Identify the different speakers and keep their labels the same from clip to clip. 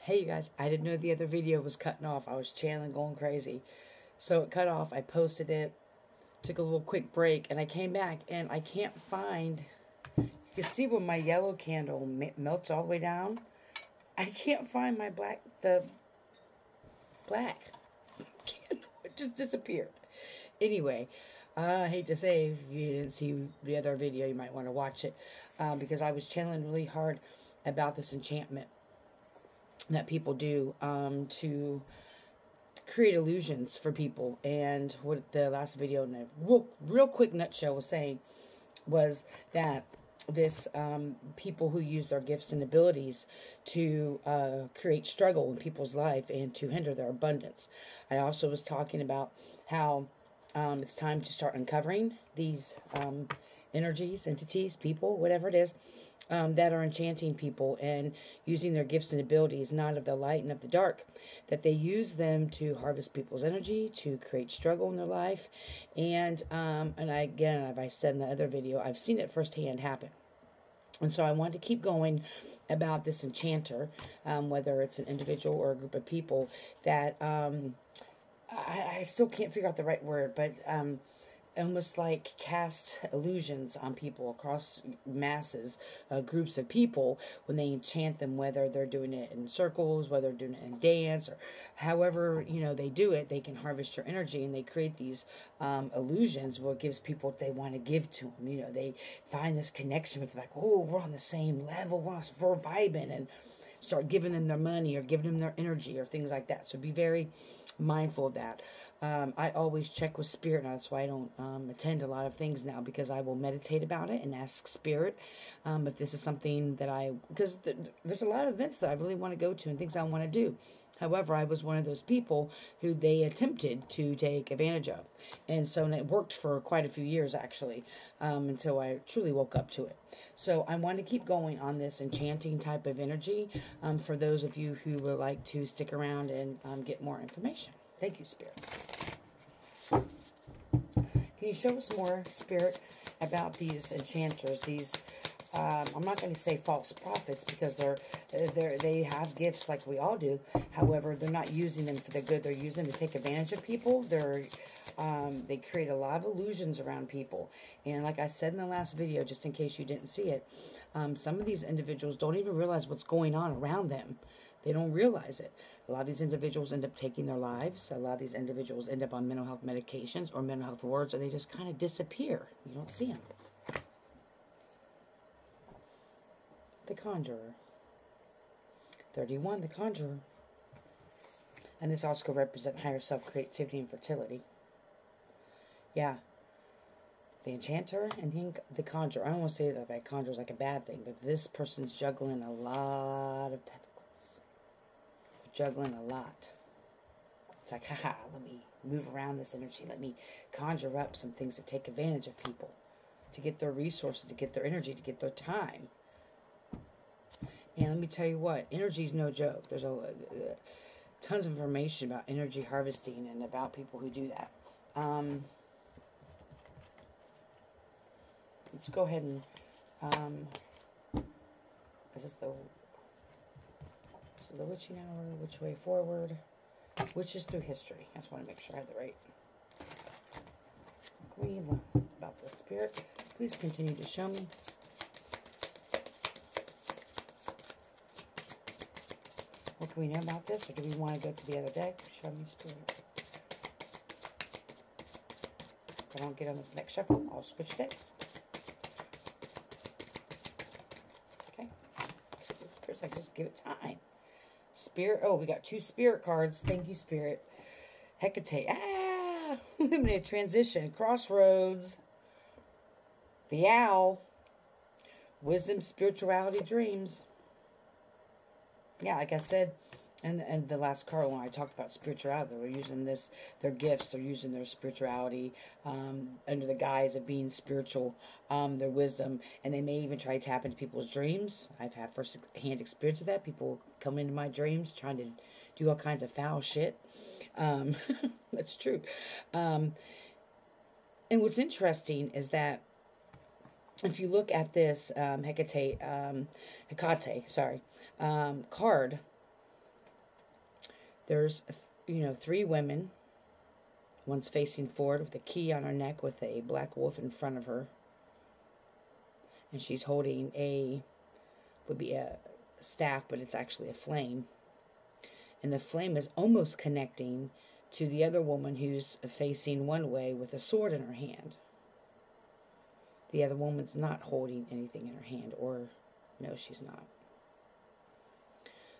Speaker 1: Hey you guys, I didn't know the other video was cutting off. I was channeling going crazy. So it cut off. I posted it, took a little quick break, and I came back and I can't find, you can see when my yellow candle melts all the way down. I can't find my black candle. It just disappeared. Anyway, I hate to say, if you didn't see the other video, you might want to watch it, because I was channeling really hard about this enchantment that people do to create illusions for people. And what the last video in a real quick nutshell was saying was that this people who use their gifts and abilities to create struggle in people's life and to hinder their abundance. I also was talking about how it's time to start uncovering these energies, entities, people, whatever it is, that are enchanting people and using their gifts and abilities, not of the light and of the dark, that they use them to harvest people's energy, to create struggle in their life. And as I said in the other video, I've seen it firsthand happen. And so I wanted to keep going about this enchanter, whether it's an individual or a group of people that, I still can't figure out the right word, but almost like cast illusions on people across masses, groups of people, when they enchant them, whether they're doing it in circles, whether they're doing it in dance, or however, they do it. They can harvest your energy, and they create these illusions where it gives people what they want to give to them. They find this connection with, like, oh, we're on the same level, we're vibing, and start giving them their money or giving them their energy or things like that. So be very mindful of that. I always check with spirit, and that's why I don't attend a lot of things now, because I will meditate about it and ask spirit if this is something that because there's a lot of events that I really want to go to and things I want to do. However, I was one of those people who they attempted to take advantage of. And so it worked for quite a few years, actually, until I truly woke up to it. So I want to keep going on this enchanting type of energy for those of you who would like to stick around and get more information. Thank you, Spirit. Can you show us more, Spirit, about these enchanters, these I'm not going to say false prophets, because they have gifts like we all do. However, they're not using them for the good. They're using them to take advantage of people. They create a lot of illusions around people. And like I said in the last video, just in case you didn't see it, some of these individuals don't even realize what's going on around them. They don't realize it. A lot of these individuals end up taking their lives. A lot of these individuals end up on mental health medications or mental health wards, or they just kind of disappear. You don't see them. The Conjurer. 31, the Conjurer. And this also could represent higher self, creativity, and fertility. Yeah. The Enchanter and the Conjurer. I don't want to say that Conjurer is like a bad thing, but this person's juggling a lot of pentacles. They're juggling a lot. It's like, haha, let me move around this energy. Let me conjure up some things to take advantage of people, to get their resources, to get their energy, to get their time. And let me tell you what, energy is no joke. There's tons of information about energy harvesting and about people who do that. Let's go ahead and, this is the witching hour, which way forward, witches through history. I just want to make sure I have the right. We learn about the Spirit. Please continue to show me. What can we know about this, or do we want to go to the other deck? Show me, Spirit. If I don't get on this next shuffle, I'll switch decks. Okay. Spirit's like, just give it time. Spirit. Oh, we got 2 Spirit cards. Thank you, Spirit. Hecate. Ah! Limited transition. Crossroads. The Owl. Wisdom, spirituality, dreams. Yeah, like I said, and the last card when I talked about spirituality, they were using their gifts, they're using their spirituality under the guise of being spiritual, their wisdom, and they may even try to tap into people's dreams. I've had first-hand experience of that. People come into my dreams trying to do all kinds of foul shit. That's true. And what's interesting is that if you look at this Hecate card, There's, 3 women. One's facing forward with a key on her neck with a black wolf in front of her. And she's holding would be a staff, but it's actually a flame. And the flame is almost connecting to the other woman who's facing one way with a sword in her hand. The other woman's not holding anything in her hand, or no, she's not.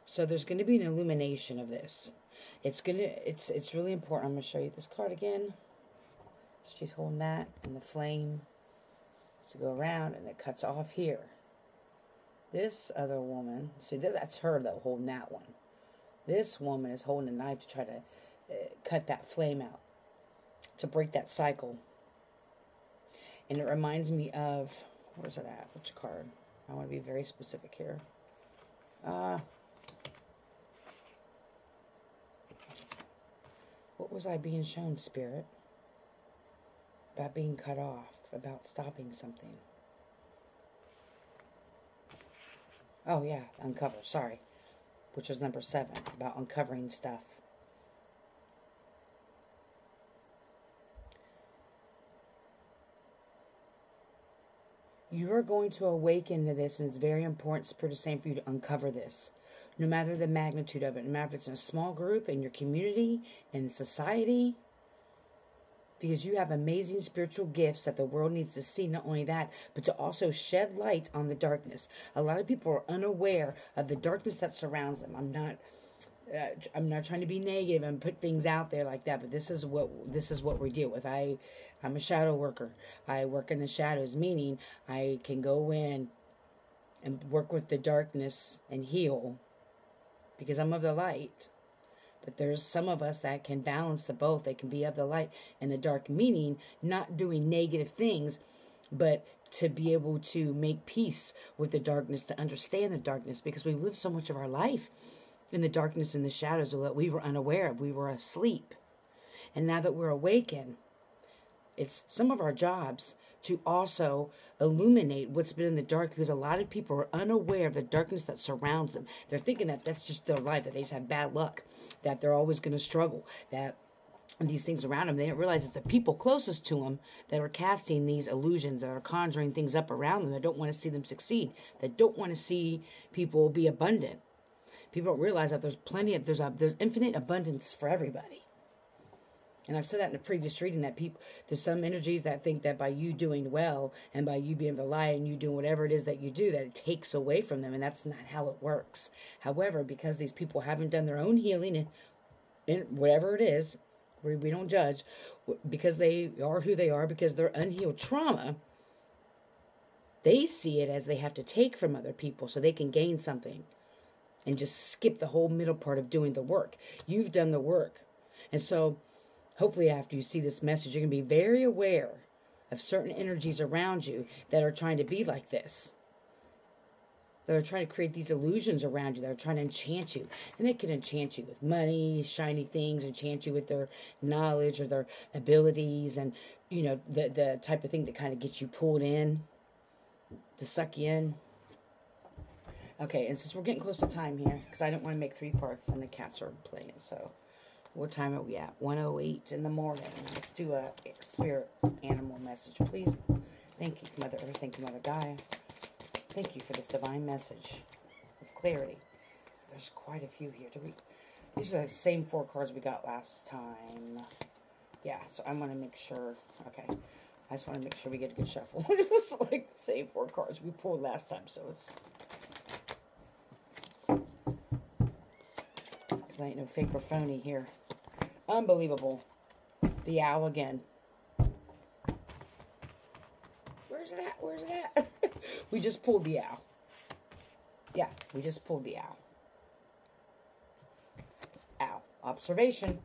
Speaker 1: So there's going to be an illumination of this. It's really important. I'm going to show you this card again. So she's holding that, and the flame is to go around, and it cuts off here. This other woman, see, that's her though, holding that one. This woman is holding a knife to try to cut that flame out, to break that cycle. And it reminds me of, where's it at? Which card? I want to be very specific here. What was I being shown, Spirit? About being cut off, about stopping something. Oh, yeah, uncover, sorry. Which was number 7, about uncovering stuff. You are going to awaken to this, and it's very important, Spirit is saying, for you to uncover this. No matter the magnitude of it, no matter if it's in a small group, in your community, in society, because you have amazing spiritual gifts that the world needs to see. Not only that, but to also shed light on the darkness. A lot of people are unaware of the darkness that surrounds them. I'm not trying to be negative and put things out there like that, but this is what we deal with. I'm a shadow worker. I work in the shadows, meaning I can go in and work with the darkness and heal because I'm of the light. But there's some of us that can balance the both. They can be of the light and the dark, meaning not doing negative things, but to be able to make peace with the darkness, to understand the darkness, because we've lived so much of our life in the darkness and the shadows that we were unaware of. We were asleep. And now that we're awakened, it's some of our jobs to also illuminate what's been in the dark, because a lot of people are unaware of the darkness that surrounds them. They're thinking that that's just their life, that they just have bad luck, that they're always going to struggle, that these things around them, they don't realize it's the people closest to them that are casting these illusions, that are conjuring things up around them, that don't want to see them succeed, that don't want to see people be abundant. People don't realize that there's infinite abundance for everybody. And I've said that in a previous reading, that there's some energies that think that by you doing well and by you being the light and you doing whatever it is that you do, that it takes away from them. And that's not how it works. However, because these people haven't done their own healing and whatever it is, we don't judge, because they are who they are, because they're unhealed trauma, they see it as they have to take from other people so they can gain something and just skip the whole middle part of doing the work. You've done the work. And so hopefully after you see this message, you're going to be very aware of certain energies around you that are trying to be like this. That are trying to create these illusions around you. That are trying to enchant you. And they can enchant you with money, shiny things, enchant you with their knowledge or their abilities, and, the type of thing that kind of gets you pulled in, to suck you in. Okay, and since we're getting close to time here, because I don't want to make 3 parts and the cats are playing, so... What time are we at? 1:08 in the morning. Let's do a spirit animal message, please. Thank you, Mother Earth. Thank you, Mother Gaia. Thank you for this divine message of clarity. There's quite a few here. These are the same 4 cards we got last time. Yeah, so I want to make sure. Okay. I just want to make sure we get a good shuffle. It was like the same 4 cards we pulled last time, so it's... Because I ain't no fake or phony here. Unbelievable. The owl again. Where's it at? Where's it at? We just pulled the owl. Yeah, we just pulled the owl. Owl. Observation.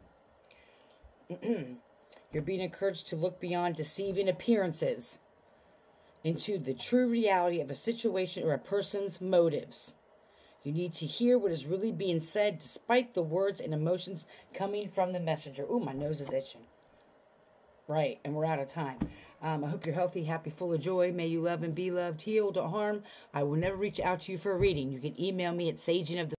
Speaker 1: You're being encouraged to look beyond deceiving appearances into the true reality of a situation or a person's motives. You need to hear what is really being said despite the words and emotions coming from the messenger. Ooh, my nose is itching. Right, and we're out of time. I hope you're healthy, happy, full of joy. May you love and be loved, heal, don't harm. I will never reach out to you for a reading. You can email me at sagingofthe